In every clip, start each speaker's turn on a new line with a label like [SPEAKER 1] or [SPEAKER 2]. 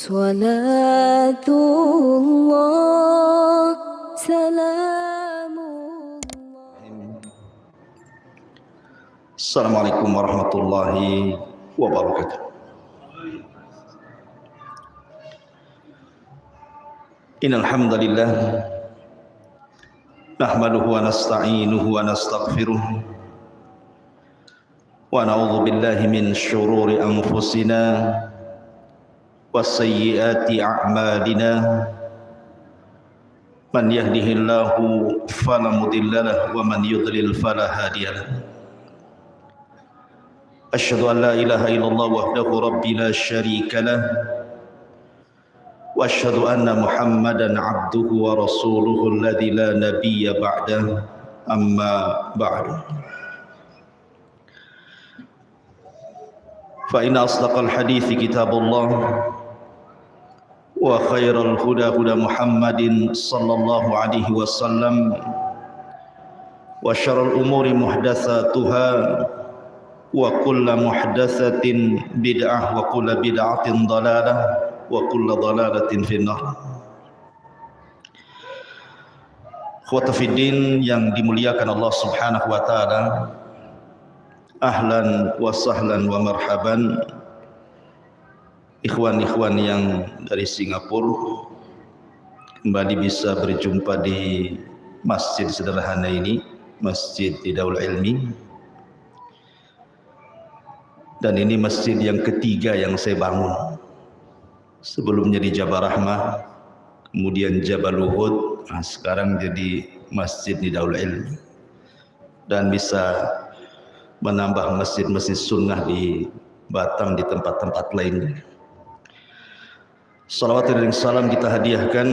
[SPEAKER 1] صلاة الله سلام الله.
[SPEAKER 2] Assalamualaikum warahmatullahi wabarakatuh. Innal hamdalillah nahmaduhu wa nasta'inuhu wa nastaghfiruh wa na'udzu billahi min shururi anfusina wa sayyiati a'malina. Man yahdihillahu fala mudilla lahu wa man yudlil fala hadiya lahu. Asyhadu an la ilaha illallah wahdahu rabbi la syarika lah wa asyhadu anna Muhammadan abduhu wa rasuluhu alladzi la nabiyya ba'dahu, amma ba'du. Fa inna asdaqal hadithi kitabullah wa khairal huda huda Muhammadin sallallahu alaihi wasallam wa syarrul umuri muhdatsatuha wa kullu muhdatsatin bid'ah wa kullu bid'atin dhalalah wa kullu dhalalatin finnar. Ikhwata fiddin yang dimuliakan Allah Subhanahu wa taala, ahlan wa sahlan wa marhaban ikhwan-ikhwan yang dari Singapura, kembali bisa berjumpa di masjid sederhana ini, Masjid Daul Ilmi. Dan ini masjid yang ketiga yang saya bangun. Sebelumnya di Jabal Rahmah, kemudian Jabal Uhud, sekarang jadi Masjid Daul Ilmi. Dan bisa menambah masjid-masjid sunnah di Batam, di tempat-tempat lainnya. Salawat dan salam kita hadiahkan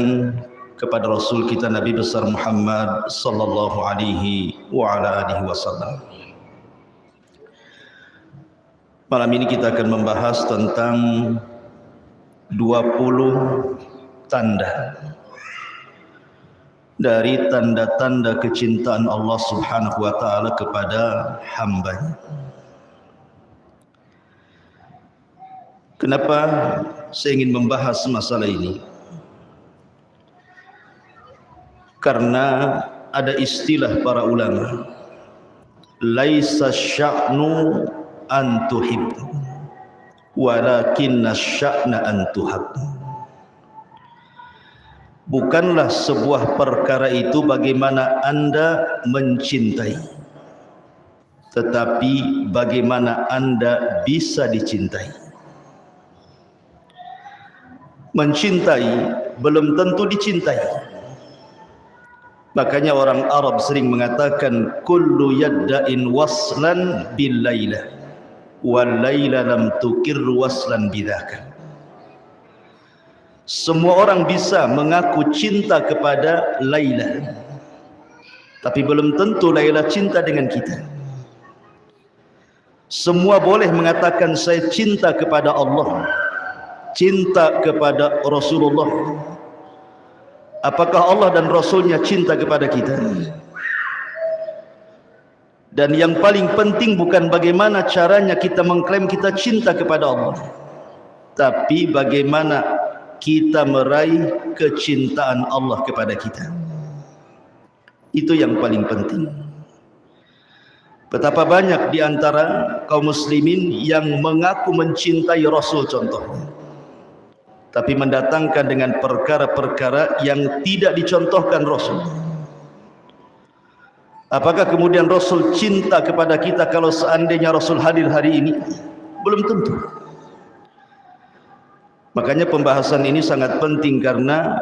[SPEAKER 2] kepada Rasul kita Nabi besar Muhammad sallallahu alaihi wa ala alihi wasallam. Malam ini kita akan membahas tentang 20 tanda dari tanda-tanda kecintaan Allah Subhanahu wa taala kepada hamba-Nya. Kenapa saya ingin membahas masalah ini? Karena ada istilah para ulama, laisa sya'nu an tuhibbu walakinna sya'na an tuhabbu. Bukanlah sebuah perkara itu bagaimana Anda mencintai, tetapi bagaimana Anda bisa dicintai. Mencintai belum tentu dicintai. Makanya orang Arab sering mengatakan kullu yadda'in waslan bil laila wal laila lam tukir waslan bidzaka. Semua orang bisa mengaku cinta kepada Laila, tapi belum tentu Laila cinta dengan kita. Semua boleh mengatakan saya cinta kepada Allah, cinta kepada Rasulullah. Apakah Allah dan Rasulnya cinta kepada kita? Dan yang paling penting bukan bagaimana caranya kita mengklaim kita cinta kepada Allah, tapi bagaimana kita meraih kecintaan Allah kepada kita. Itu yang paling penting. Betapa banyak di antara kaum muslimin yang mengaku mencintai Rasul contohnya, tapi mendatangkan dengan perkara-perkara yang tidak dicontohkan Rasul. Apakah kemudian Rasul cinta kepada kita kalau seandainya Rasul hadir hari ini? Belum tentu. Makanya pembahasan ini sangat penting, karena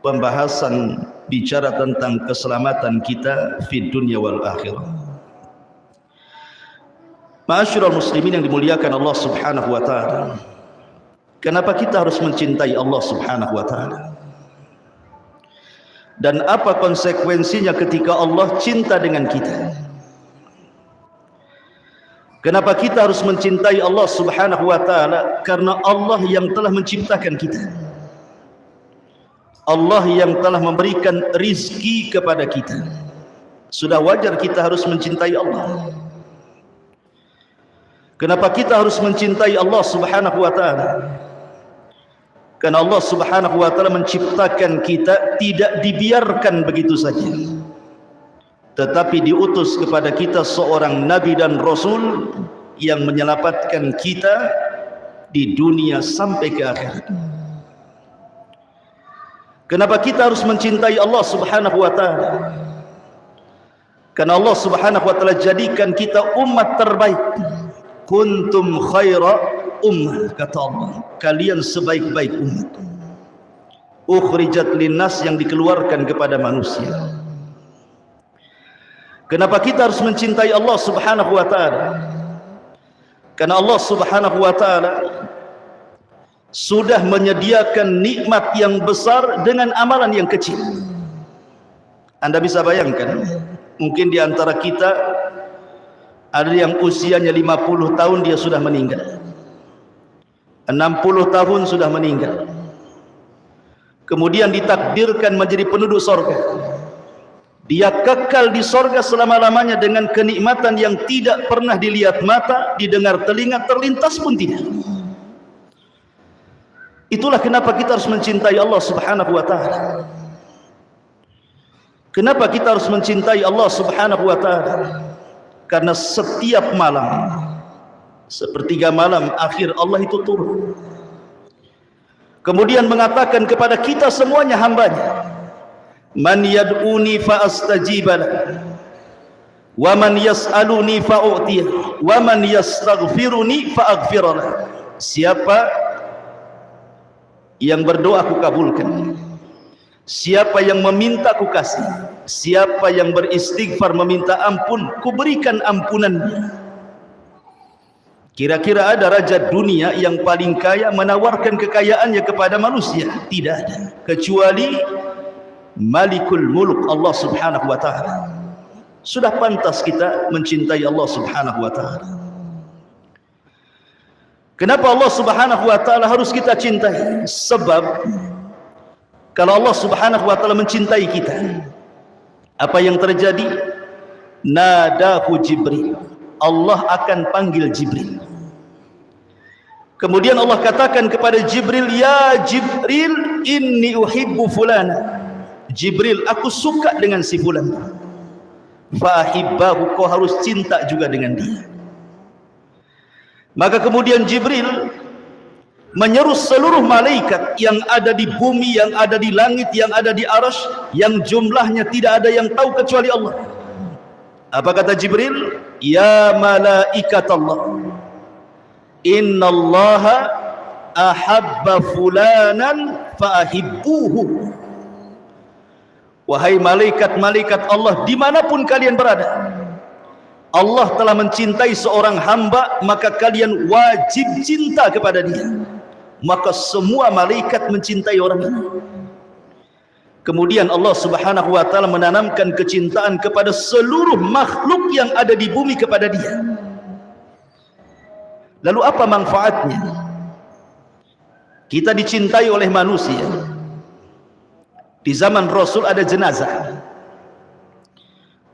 [SPEAKER 2] pembahasan bicara tentang keselamatan kita fid dunya wal akhirah. Ma'asyiral muslimin yang dimuliakan Allah Subhanahu wa taala. Kenapa kita harus mencintai Allah Subhanahu wa taala? Dan apa konsekuensinya ketika Allah cinta dengan kita? Kenapa kita harus mencintai Allah Subhanahu wa taala? Karena Allah yang telah menciptakan kita. Allah yang telah memberikan rizki kepada kita. Sudah wajar kita harus mencintai Allah. Kenapa kita harus mencintai Allah Subhanahu wa taala? Karena Allah Subhanahu wa taala menciptakan kita tidak dibiarkan begitu saja, tetapi diutus kepada kita seorang nabi dan rasul yang menyelamatkan kita di dunia sampai ke akhirat. Kenapa kita harus mencintai Allah Subhanahu wa taala? Karena Allah Subhanahu wa taala jadikan kita umat terbaik. Kuntum khaira ummah, kata Allah, kalian sebaik-baik umat. Ukhrijat linnas, yang dikeluarkan kepada manusia. Kenapa kita harus mencintai Allah Subhanahu wa taala? Karena Allah Subhanahu wa taala sudah menyediakan nikmat yang besar dengan amalan yang kecil. Anda bisa bayangkan, mungkin di antara kita ada yang usianya 50 tahun dia sudah meninggal, 60 tahun sudah meninggal, kemudian ditakdirkan menjadi penduduk sorga. Dia kekal di sorga selama-lamanya dengan kenikmatan yang tidak pernah dilihat mata, didengar telinga, terlintas pun tidak. Itulah kenapa kita harus mencintai Allah Subhanahu wa taala. Kenapa kita harus mencintai Allah Subhanahu wa taala? Karena setiap malam, sepertiga malam akhir, Allah itu turun, kemudian mengatakan kepada kita semuanya hambanya, man yad'uni fa astajibah, wa man yas'aluni fa u'tiyah, wa man yastaghfiruni fa aghfirlah. Siapa yang berdoa aku kabulkan, siapa yang meminta ku kasih, siapa yang beristighfar meminta ampun, ku berikan ampunannya. Kira-kira ada raja dunia yang paling kaya menawarkan kekayaannya kepada manusia? Tidak ada, kecuali Malikul Mulk, Allah Subhanahu wa taala. Sudah pantas kita mencintai Allah Subhanahu wa taala. Kenapa Allah Subhanahu wa taala harus kita cintai? Sebab kalau Allah Subhanahu wa taala mencintai kita, apa yang terjadi? Nadahu Jibril, Allah akan panggil Jibril. Kemudian Allah katakan kepada Jibril, ya Jibril, inni uhibbu fulana. Jibril, aku suka dengan si fulan. Fa ahibbahu, kau harus cinta juga dengan dia. Maka kemudian Jibril menyeru seluruh malaikat yang ada di bumi, yang ada di langit, yang ada di arsy, yang jumlahnya tidak ada yang tahu kecuali Allah. Apa kata Jibril? Ya malaikat Allah, innallaha ahabba fulanan fa ahibbuhu. Wahai malaikat-malaikat Allah, dimanapun kalian berada, Allah telah mencintai seorang hamba, maka kalian wajib cinta kepada dia. Maka semua malaikat mencintai orang ini. Kemudian Allah Subhanahu wa taala menanamkan kecintaan kepada seluruh makhluk yang ada di bumi kepada dia. Lalu apa manfaatnya? Kita dicintai oleh manusia. Di zaman Rasul ada jenazah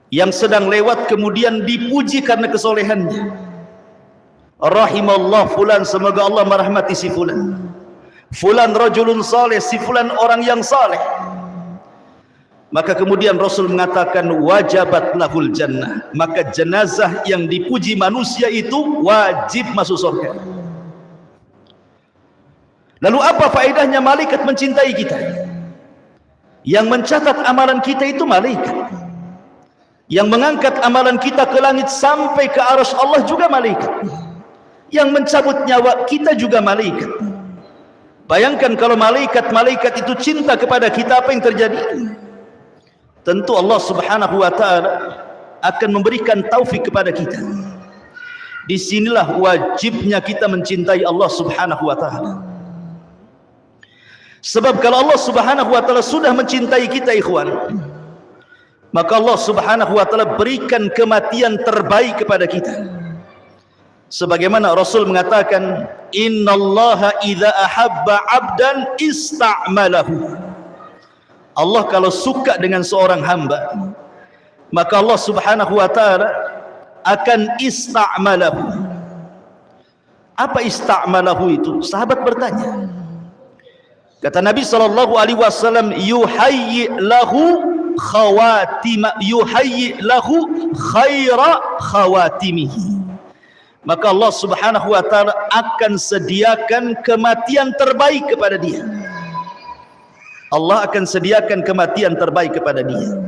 [SPEAKER 2] yang sedang lewat, kemudian dipuji karena kesolehannya. Rahimallah fulan, semoga Allah merahmati si fulan. Fulan rajulun saleh, si fulan orang yang saleh. Maka kemudian Rasul mengatakan wajabat lahul jannah, maka jenazah yang dipuji manusia itu wajib masuk surga. Lalu apa faedahnya malaikat mencintai kita? Yang mencatat amalan kita itu malaikat. Yang mengangkat amalan kita ke langit sampai ke arsy Allah juga malaikat. Yang mencabut nyawa kita juga malaikat. Bayangkan kalau malaikat-malaikat itu cinta kepada kita, apa yang terjadi? Tentu Allah Subhanahu wa taala akan memberikan taufik kepada kita. Disinilah wajibnya kita mencintai Allah Subhanahu wa taala. Sebab kalau Allah Subhanahu wa taala sudah mencintai kita, ikhwan, maka Allah Subhanahu wa taala berikan kematian terbaik kepada kita. Sebagaimana Rasul mengatakan, innallaha idza ahabba 'abdan ista'malahu. Allah kalau suka dengan seorang hamba, maka Allah Subhanahu wa taala akan ista'malahu. Apa ista'malahu itu? Sahabat bertanya, Kata Nabi SAW, yuhayyi lahu khaira khawatimihi. Maka Allah Subhanahu wa ta'ala akan sediakan kematian terbaik kepada dia. Allah akan sediakan kematian terbaik kepada dia.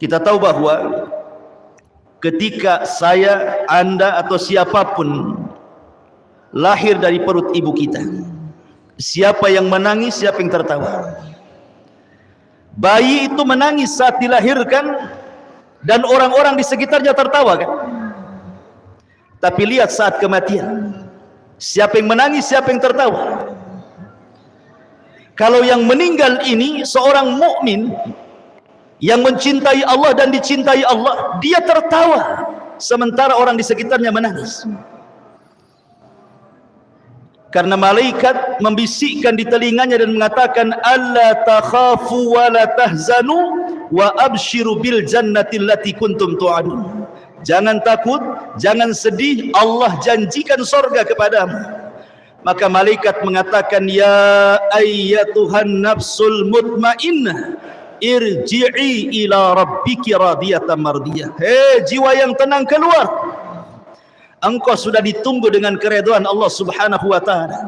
[SPEAKER 2] Kita tahu bahwa ketika saya, Anda atau siapapun lahir dari perut ibu kita, siapa yang menangis, siapa yang tertawa? Bayi itu menangis saat dilahirkan dan orang-orang di sekitarnya tertawa kan? Tapi lihat saat kematian, siapa yang menangis, siapa yang tertawa? Kalau yang meninggal ini seorang mukmin yang mencintai Allah dan dicintai Allah, dia tertawa sementara orang di sekitarnya menangis. Karena malaikat membisikkan di telinganya dan mengatakan, alla takhafu wa la tahzanu wa abshiru bil jannati allati kuntum tu'adun. Jangan takut, jangan sedih, Allah janjikan surga kepadamu. Maka malaikat mengatakan, ya ayyatuhan nafsul mutmainnah, irji'i ila rabbiki radiyatan mardiyah. Hei jiwa yang tenang, keluar. Engkau sudah ditunggu dengan keridhaan Allah Subhanahu wa ta'ala.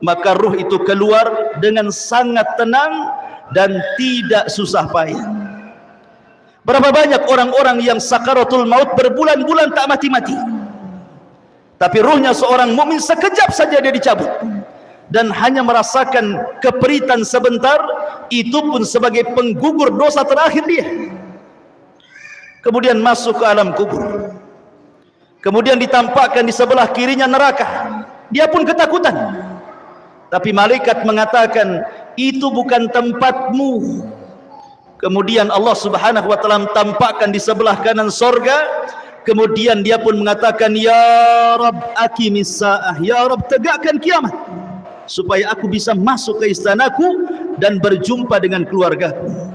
[SPEAKER 2] Maka ruh itu keluar dengan sangat tenang dan tidak susah payah. Berapa banyak orang-orang yang sakaratul maut berbulan-bulan tak mati-mati, tapi ruhnya seorang mukmin sekejap saja dia dicabut, dan hanya merasakan keperitan sebentar, itu pun sebagai penggugur dosa terakhir dia. Kemudian masuk ke alam kubur, kemudian ditampakkan di sebelah kirinya neraka. Dia pun ketakutan, tapi malaikat mengatakan, itu bukan tempatmu. Kemudian Allah Subhanahu wa ta'ala tampakkan di sebelah kanan sorga. Kemudian dia pun mengatakan, ya Rabb aqimis sa'ah, ya Rabb tegakkan kiamat supaya aku bisa masuk ke istanaku dan berjumpa dengan keluargaku.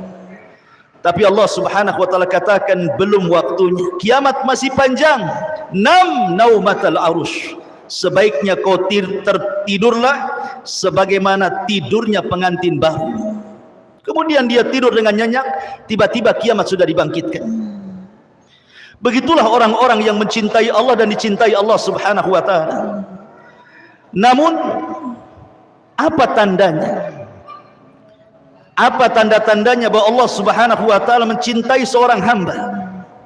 [SPEAKER 2] Tapi Allah Subhanahu wa ta'ala katakan, belum waktunya, kiamat masih panjang. Nam naumatal arush, sebaiknya kau tertidurlah sebagaimana tidurnya pengantin baru. Kemudian dia tidur dengan nyenyak, tiba-tiba kiamat sudah dibangkitkan. Begitulah orang-orang yang mencintai Allah dan dicintai Allah Subhanahu wa ta'ala. Namun apa tandanya? Apa tanda-tandanya bahwa Allah Subhanahu wa ta'ala mencintai seorang hamba,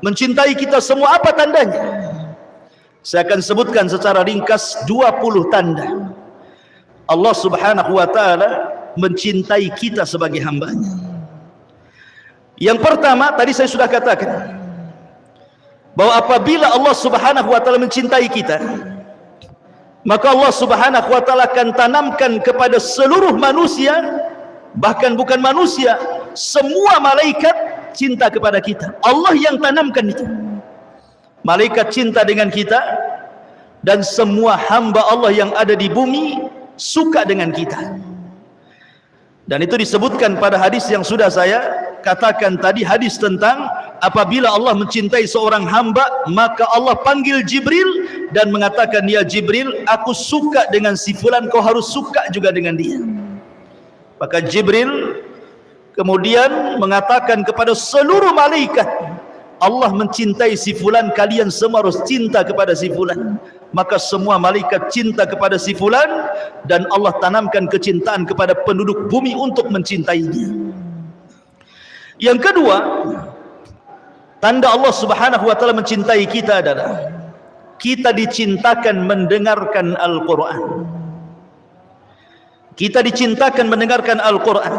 [SPEAKER 2] mencintai kita semua? Apa tandanya? Saya akan sebutkan secara ringkas 20 tanda Allah Subhanahu wa ta'ala mencintai kita sebagai hambanya. Yang pertama, tadi saya sudah katakan bahwa apabila Allah Subhanahu wa ta'ala mencintai kita, maka Allah Subhanahu wa ta'ala akan tanamkan kepada seluruh manusia, bahkan bukan manusia, semua malaikat cinta kepada kita. Allah yang tanamkan itu. Malaikat cinta dengan kita, dan semua hamba Allah yang ada di bumi suka dengan kita. Dan itu disebutkan pada hadis yang sudah saya katakan tadi, hadis tentang apabila Allah mencintai seorang hamba, maka Allah panggil Jibril dan mengatakan, ya Jibril, aku suka dengan si fulan, kau harus suka juga dengan dia. Maka Jibril kemudian mengatakan kepada seluruh malaikat, Allah mencintai si fulan, kalian semua harus cinta kepada si fulan. Maka semua malaikat cinta kepada si fulan, dan Allah tanamkan kecintaan kepada penduduk bumi untuk mencintainya. Yang kedua, tanda Allah Subhanahu wa ta'ala mencintai kita adalah kita dicintakan mendengarkan Al-Quran. Kita dicintakan mendengarkan Al-Quran.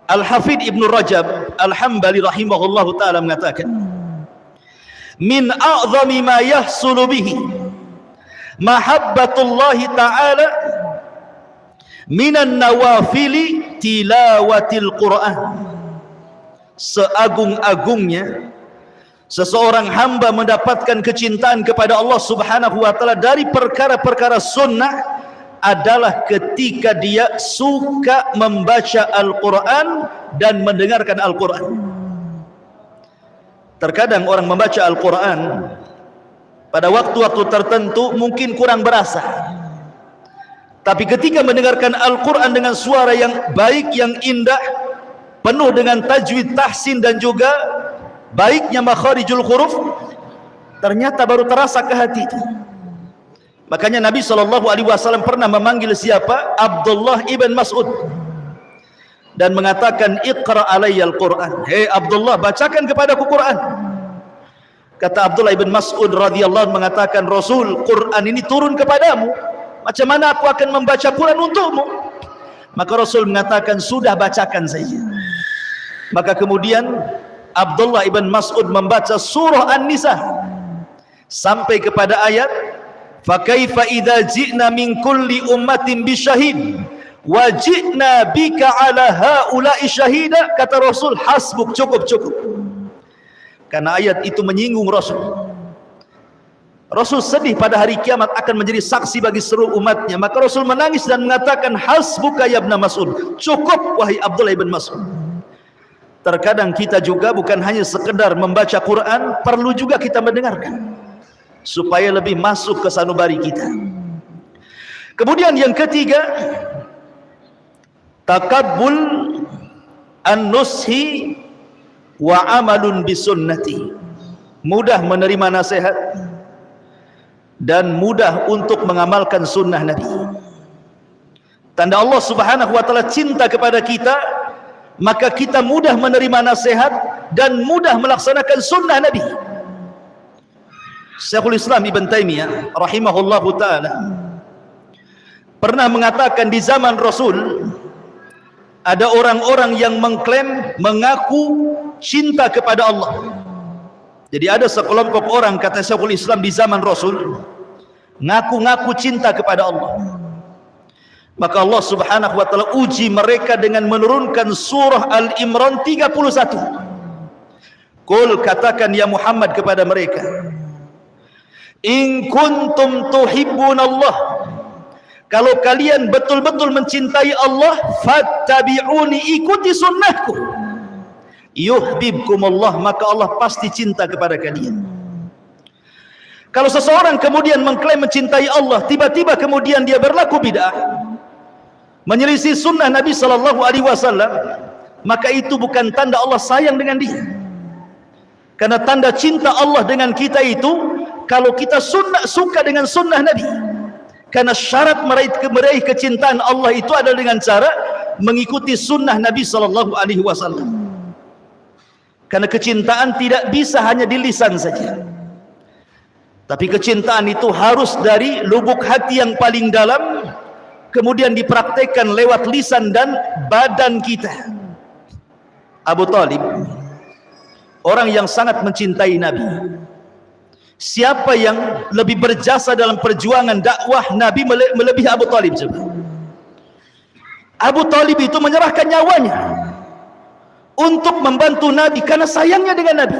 [SPEAKER 2] Al-Hafidh Ibn Rajab Al-Hambali rahimahullahu ta'ala mengatakan, min a'zami ma yahsulu bihi mahabbatullahi ta'ala minan nawafili tilawatil Quran. Seagung-agungnya seseorang hamba mendapatkan kecintaan kepada Allah Subhanahu wa ta'ala dari perkara-perkara sunnah adalah ketika dia suka membaca Al-Quran dan mendengarkan Al-Quran. Terkadang orang membaca Al-Quran pada waktu-waktu tertentu mungkin kurang berasa, Tapi ketika mendengarkan Al-Quran dengan suara yang baik, yang indah, penuh dengan tajwid, tahsin dan juga baiknya makharijul huruf, ternyata baru terasa ke hati itu. Makanya Nabi SAW pernah memanggil siapa? Abdullah ibn Mas'ud, dan mengatakan, Iqra alayya al-Quran. Hei Abdullah, bacakan kepadaku Quran. Kata Abdullah ibn Mas'ud radhiyallahu anhu, mengatakan, Rasul, Quran ini turun kepadamu, macam mana aku akan membaca Quran untukmu? Maka Rasul mengatakan, sudah bacakan saja. Maka kemudian Abdullah ibn Mas'ud membaca surah An-Nisa sampai kepada ayat, fa kaifa idza ji'na min kulli ummatin bisyahid wa ji'na bika ala haula'i syahida. Kata Rasul, hasbuk, cukup. Karena ayat itu menyinggung Rasul. Rasul sedih pada hari kiamat akan menjadi saksi bagi seluruh umatnya. Maka Rasul menangis dan mengatakan, hasbuka ya ibn Mas'ud, cukup wahai Abdullah ibn Mas'ud. Terkadang kita juga bukan hanya sekedar membaca Quran, perlu juga kita mendengarkan supaya lebih masuk ke sanubari kita. Kemudian yang ketiga, takabbul an-nushi wa amalun bisunnati. Mudah menerima nasihat dan mudah untuk mengamalkan sunnah Nabi. Tanda Allah Subhanahu wa taala cinta kepada kita, maka kita mudah menerima nasihat dan mudah melaksanakan sunnah Nabi. Syekhul Islam Ibn Taimiyah rahimahullahu taala pernah mengatakan, di zaman Rasul ada orang-orang yang mengklaim, mengaku cinta kepada Allah. Jadi ada sekelompok orang, kata Syekhul Islam, di zaman Rasul ngaku-ngaku cinta kepada Allah. Maka Allah Subhanahu wa taala uji mereka dengan menurunkan surah Al-Imran 31. Qul, katakan ya Muhammad kepada mereka, in kuntum tuhibbunallah, kalau kalian betul-betul mencintai Allah, fattabi'uni, ikuti sunnahku, yuhibbukumullah, maka Allah pasti cinta kepada kalian. Kalau seseorang kemudian mengklaim mencintai Allah, tiba-tiba kemudian dia berlaku bid'ah, menyelisih sunnah Nabi SAW, maka itu bukan tanda Allah sayang dengan dia. Karena tanda cinta Allah dengan kita itu, kalau kita suka dengan sunnah Nabi. Karena syarat meraih kecintaan Allah itu adalah dengan cara mengikuti sunnah Nabi SAW. Karena kecintaan tidak bisa hanya di lisan saja, tapi kecintaan itu harus dari lubuk hati yang paling dalam, kemudian dipraktekkan lewat lisan dan badan kita. Abu Talib, orang yang sangat mencintai Nabi. Siapa yang lebih berjasa dalam perjuangan dakwah Nabi melebihi Abu Talib? Coba. Abu Talib itu menyerahkan nyawanya untuk membantu Nabi karena sayangnya dengan Nabi.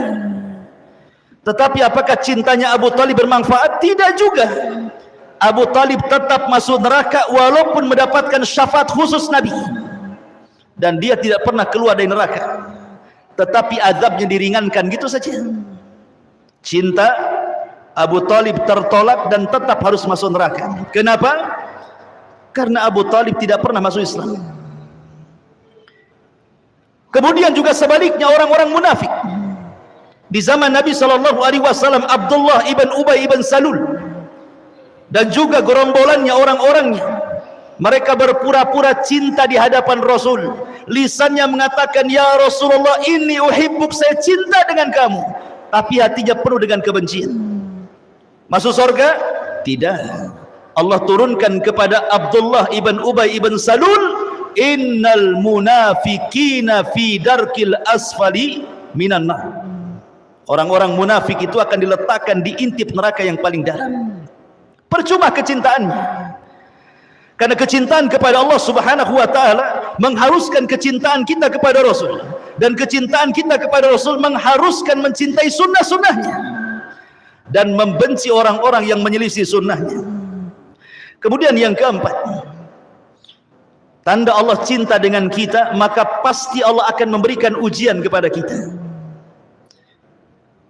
[SPEAKER 2] Tetapi apakah cintanya Abu Talib bermanfaat? Tidak juga. Abu Talib tetap masuk neraka walaupun mendapatkan syafaat khusus Nabi, dan dia tidak pernah keluar dari neraka, tetapi azabnya diringankan gitu saja. Cinta Abu Talib tertolak dan tetap harus masuk neraka. Kenapa? Karena Abu Talib tidak pernah masuk Islam. Kemudian juga sebaliknya orang-orang munafik di zaman Nabi SAW, Abdullah ibn Ubay ibn Salul dan juga gerombolannya, orang-orangnya, mereka berpura-pura cinta di hadapan Rasul. Lisannya mengatakan, ya Rasulullah, inni uhibbuk, saya cinta dengan kamu, tapi hatinya penuh dengan kebencian. Masuk surga? Tidak. Allah turunkan kepada Abdullah ibn Ubay ibn Salul, innal munafiqina fi darkil asfali minan nar. Orang-orang munafik itu akan diletakkan di intip neraka yang paling dalam. Percuma kecintaannya. Karena kecintaan kepada Allah Subhanahu wa taala mengharuskan kecintaan kita kepada Rasul, dan kecintaan kita kepada Rasul mengharuskan mencintai sunnah-sunnahnya dan membenci orang-orang yang menyelisih sunnahnya. Kemudian yang keempat, tanda Allah cinta dengan kita, maka pasti Allah akan memberikan ujian kepada kita.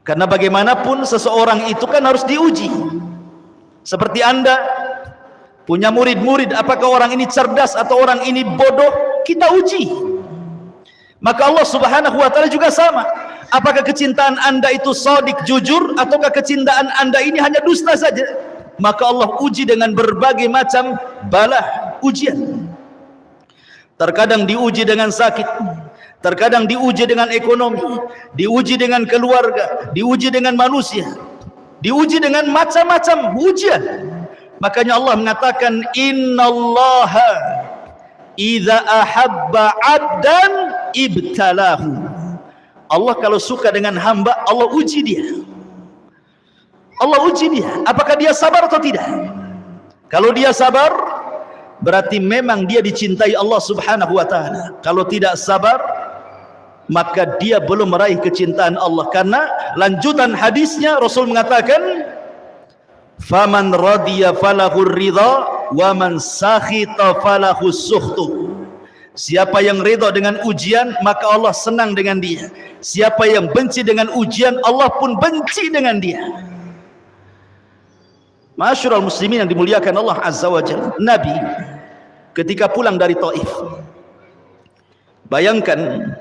[SPEAKER 2] Karena bagaimanapun seseorang itu kan harus diuji. Seperti Anda punya murid-murid, apakah orang ini cerdas atau orang ini bodoh, kita uji. Maka Allah Subhanahu wa taala juga sama. Apakah kecintaan Anda itu shadiq, jujur, ataukah kecintaan Anda ini hanya dusta saja? Maka Allah uji dengan berbagai macam bala, ujian. Terkadang diuji dengan sakit, terkadang diuji dengan ekonomi, diuji dengan keluarga, diuji dengan manusia, diuji dengan macam-macam ujian. Makanya Allah mengatakan, innallaha idza ahabba 'abdan ibtalahu. Allah kalau suka dengan hamba, Allah uji dia. Allah uji dia, apakah dia sabar atau tidak. Kalau dia sabar, berarti memang dia dicintai Allah Subhanahu wa taala. Kalau tidak sabar, maka dia belum meraih kecintaan Allah. Karena lanjutan hadisnya Rasul mengatakan, faman radiya falahur ridha wa man sakhita falahus sukhtu. Siapa yang ridha dengan ujian, maka Allah senang dengan dia. Siapa yang benci dengan ujian, Allah pun benci dengan dia. Ma'asyiral muslimin yang dimuliakan Allah Azza wa Jalla, Nabi ketika pulang dari Taif, bayangkan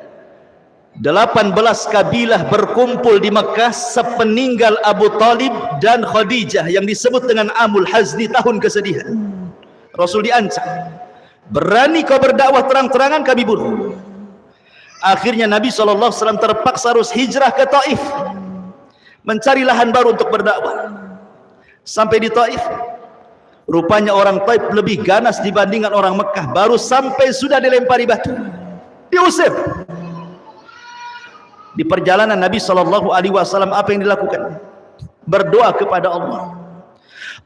[SPEAKER 2] 18 kabilah berkumpul di Mekah sepeninggal Abu Talib dan Khadijah yang disebut dengan Amul Hazni, tahun kesedihan. Rasul diancam, berani kau berdakwah terang-terangan, kami bunuh. Akhirnya Nabi SAW terpaksa harus hijrah ke Taif, mencari lahan baru untuk berdakwah. Sampai di Taif, rupanya orang Taif lebih ganas dibandingkan orang Mekah. Baru sampai sudah dilempari batu, diusir. Di perjalanan Nabi SAW apa yang dilakukan? Berdoa kepada Allah,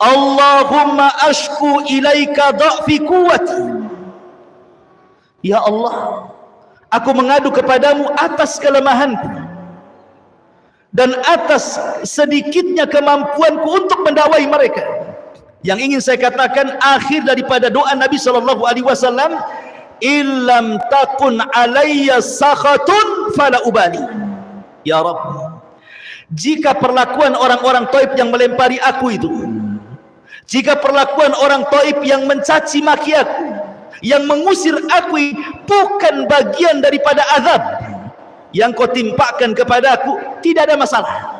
[SPEAKER 2] Allahumma ashku ilaika dha'fi quwwati. Ya Allah, aku mengadu kepadamu atas kelemahanku dan atas sedikitnya kemampuanku untuk mendakwai mereka. Yang ingin saya katakan, akhir daripada doa Nabi SAW, illam takun alayya sakhatun fala ubali. Ya Rabb, jika perlakuan orang-orang Taif yang melempari aku itu, jika perlakuan orang Taif yang mencaci maki aku, yang mengusir aku bukan bagian daripada azab yang kau timpakan kepada aku, tidak ada masalah.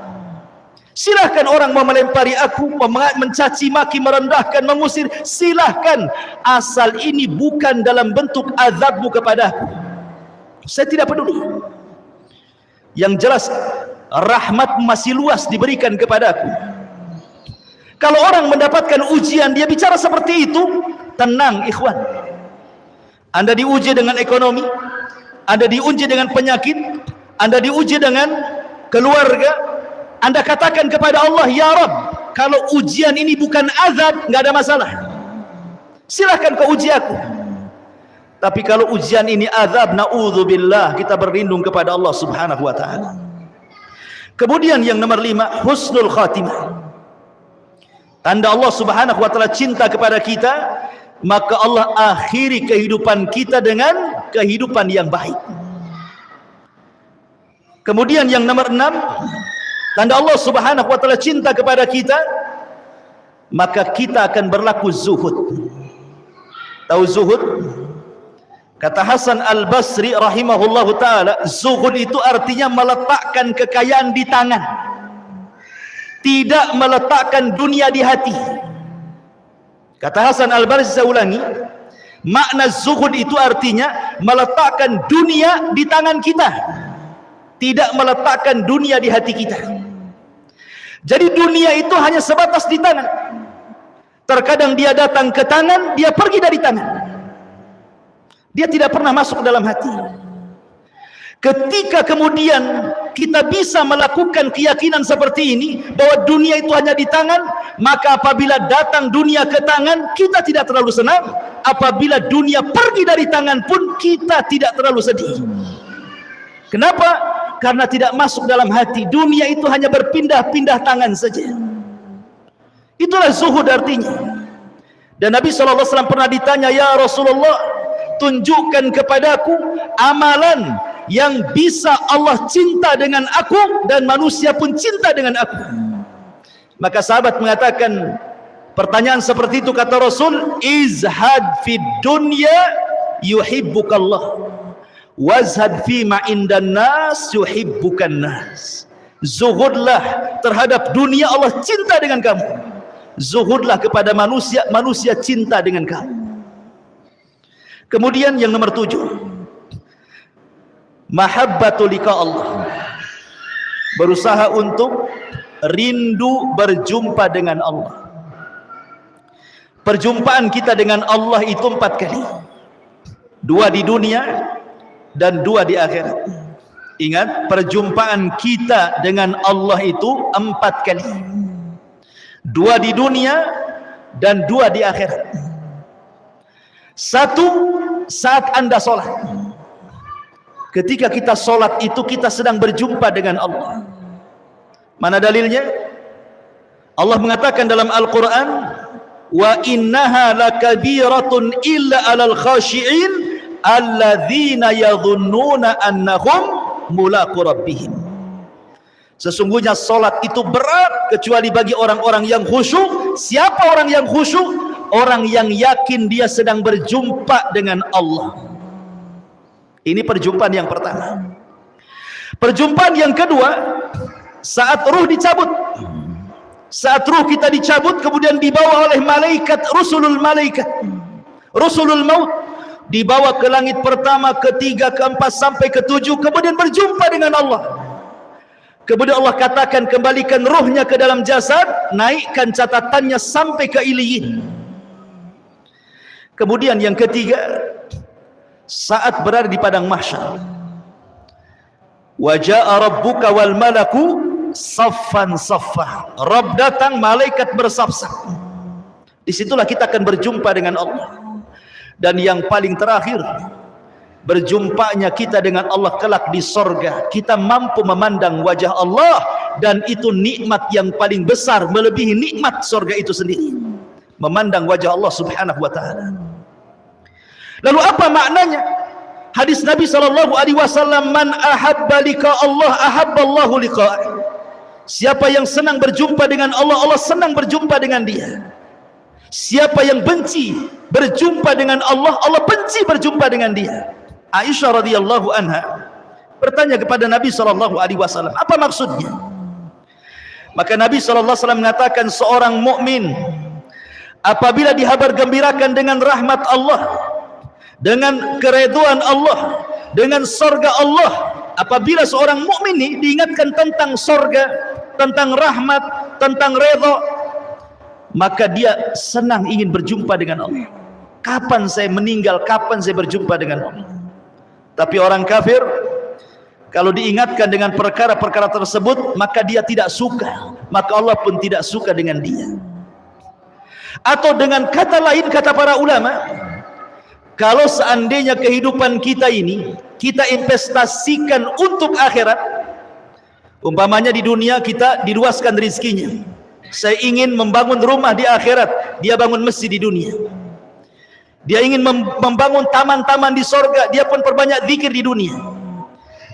[SPEAKER 2] Silahkan orang mau melempari aku, mencaci maki, merendahkan, mengusir, silahkan, asal ini bukan dalam bentuk azabmu kepada aku, saya tidak peduli. Yang jelas rahmat masih luas diberikan kepada aku. Kalau orang mendapatkan ujian, dia bicara seperti itu, tenang ikhwan. Anda diuji dengan ekonomi, Anda diuji dengan penyakit, Anda diuji dengan keluarga, Anda katakan kepada Allah, ya Rabb, kalau ujian ini bukan azab, nggak ada masalah, silahkan kau uji aku. Tapi kalau ujian ini azab, na'udzubillah, kita berlindung kepada Allah Subhanahu wa ta'ala. Kemudian yang nomor 5, husnul khatimah. Tanda Allah Subhanahu wa ta'ala cinta kepada kita, maka Allah akhiri kehidupan kita dengan kehidupan yang baik. Kemudian yang nomor 6, tanda Allah Subhanahu wa ta'ala cinta kepada kita, maka kita akan berlaku zuhud. Tahu zuhud? Kata Hasan Al-Basri rahimahullahu ta'ala, zuhud itu artinya meletakkan kekayaan di tangan, tidak meletakkan dunia di hati. Kata Hasan Al-Basri, saya ulangi, makna zuhud itu artinya meletakkan dunia di tangan kita, tidak meletakkan dunia di hati kita. Jadi dunia itu hanya sebatas di tangan. Terkadang dia datang ke tangan, dia pergi dari tangan, dia tidak pernah masuk ke dalam hati. Ketika kemudian kita bisa melakukan keyakinan seperti ini, bahwa dunia itu hanya di tangan, maka apabila datang dunia ke tangan, kita tidak terlalu senang. Apabila dunia pergi dari tangan pun, kita tidak terlalu sedih. Kenapa? Karena tidak masuk dalam hati. Dunia itu hanya berpindah-pindah tangan saja. Itulah zuhud artinya. Dan Nabi SAW pernah ditanya, ya Rasulullah, tunjukkan kepadaku amalan yang bisa Allah cinta dengan aku dan manusia pun cinta dengan aku. Maka sahabat mengatakan, Pertanyaan seperti itu kata Rasul, izhad fid dunya yuhibbukallah, wazhad fi ma indan nas yuhibbukan nas. Zuhudlah terhadap dunia, Allah cinta dengan kamu. Zuhudlah kepada manusia, manusia cinta dengan kamu. Kemudian yang nomor 7, mahabbatu liqa Allah, berusaha untuk rindu berjumpa dengan Allah. Perjumpaan kita dengan Allah itu 4 kali, 2 di dunia dan 2 di akhirat. Ingat, perjumpaan kita dengan Allah itu 4 kali, 2 di dunia dan 2 di akhirat. 1 saat Anda sholat. Ketika kita sholat itu kita sedang berjumpa dengan Allah. Mana dalilnya? Allah mengatakan dalam Al-Quran, wa innaha lakabiratun illa alal khashi'in alladzina yadhunnuna annahum mulaqu rabbihim. Sesungguhnya solat itu berat kecuali bagi orang-orang yang khusyuk. Siapa orang yang khusyuk? Orang yang yakin dia sedang berjumpa dengan Allah. Ini perjumpaan yang pertama. Perjumpaan yang kedua, saat ruh dicabut. Saat ruh kita dicabut, kemudian dibawa oleh malaikat, rusulul maut, dibawa ke langit pertama, ketiga, keempat, sampai ketujuh, kemudian berjumpa dengan Allah. Kemudian Allah katakan, kembalikan ruhnya ke dalam jasad, naikkan catatannya sampai ke Iliyin. Kemudian yang ketiga, saat berada di padang mahsyar, wa jaa rabbuka wal malaku saffan saffa. Rabb datang, malaikat bersaf-saf. Disitulah kita akan berjumpa dengan Allah. Dan yang paling terakhir, berjumpanya kita dengan Allah kelak di sorga. Kita mampu memandang wajah Allah, dan itu nikmat yang paling besar, melebihi nikmat sorga itu sendiri, memandang wajah Allah subhanahu wa ta'ala. Lalu apa maknanya hadis Nabi SAW, man ahabba liqa Allah ahabballahu liqa'ah. Siapa yang senang berjumpa dengan Allah, Allah senang berjumpa dengan dia. Siapa yang benci berjumpa dengan Allah, Allah benci berjumpa dengan dia. Aisyah radhiyallahu anha bertanya kepada Nabi SAW, apa maksudnya? Maka Nabi SAW mengatakan, seorang mukmin apabila dihabar gembirakan dengan rahmat Allah, dengan keridhaan Allah, dengan sorga Allah, apabila seorang mukmin ini diingatkan tentang sorga, tentang rahmat, tentang redha, maka dia senang ingin berjumpa dengan Allah. Kapan saya meninggal, kapan saya berjumpa dengan Allah? Tapi orang kafir, kalau diingatkan dengan perkara-perkara tersebut, maka dia tidak suka, maka Allah pun tidak suka dengan dia. Atau dengan kata lain, kata para ulama, kalau seandainya kehidupan kita ini kita investasikan untuk akhirat, umpamanya di dunia kita diluaskan rezekinya, saya ingin membangun rumah di akhirat, dia bangun masjid di dunia. Dia ingin membangun taman-taman di sorga, dia pun perbanyak zikir di dunia.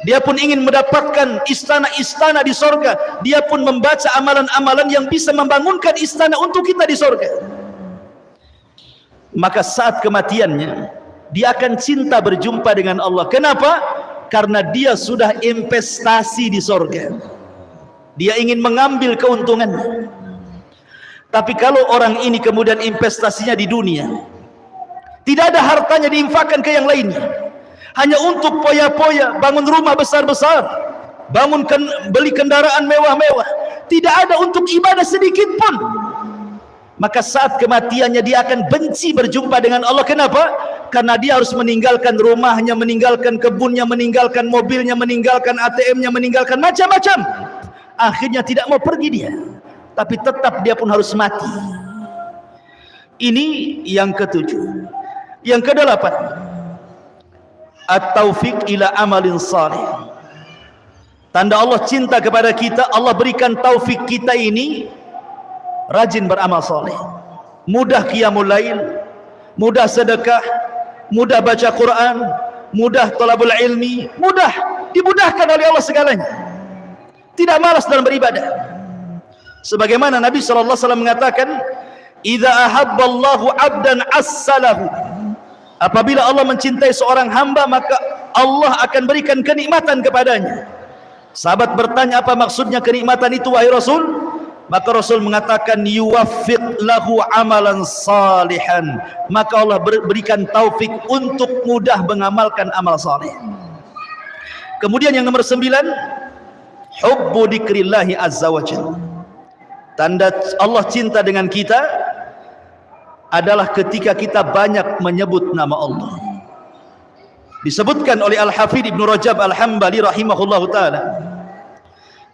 [SPEAKER 2] Dia pun ingin mendapatkan istana-istana di sorga, dia pun membaca amalan-amalan yang bisa membangunkan istana untuk kita di sorga. Maka saat kematiannya, dia akan cinta berjumpa dengan Allah. Kenapa? Karena dia sudah investasi di sorga, dia ingin mengambil keuntungannya. Tapi kalau orang ini kemudian investasinya di dunia, tidak ada hartanya diinfakkan ke yang lainnya, hanya untuk poya-poya, bangun rumah besar-besar, beli kendaraan mewah-mewah, tidak ada untuk ibadah sedikit pun, maka saat kematiannya dia akan benci berjumpa dengan Allah. Kenapa? Karena dia harus meninggalkan rumahnya, meninggalkan kebunnya, meninggalkan mobilnya, meninggalkan ATM-nya, meninggalkan macam-macam. Akhirnya tidak mau pergi dia, tapi tetap dia pun harus mati. Ini yang ketujuh. Yang kedelapan, at-taufiq ila amalin salih. Tanda Allah cinta kepada kita, Allah berikan taufik kita ini rajin beramal saleh, mudah qiyamul lail, mudah sedekah, mudah baca Quran, mudah talabul ilmi, mudah dimudahkan oleh Allah segalanya. Tidak malas dalam beribadah. Sebagaimana Nabi SAW mengatakan, idza ahabballahu 'abdan assalahu. Apabila Allah mencintai seorang hamba, maka Allah akan berikan kenikmatan kepadanya. Sahabat bertanya, apa maksudnya kenikmatan itu wahai Rasul? Maka Rasul mengatakan, yuwaffiq lahu amalan salihan. Maka Allah berikan taufik untuk mudah mengamalkan amal saleh. Kemudian yang nomor 9, hubbu dzikrillahi azza wa jalla. Tanda Allah cinta dengan kita adalah ketika kita banyak menyebut nama Allah. Disebutkan oleh Al-Hafidh Ibnu Rajab Al-Hambali rahimahullahu ta'ala,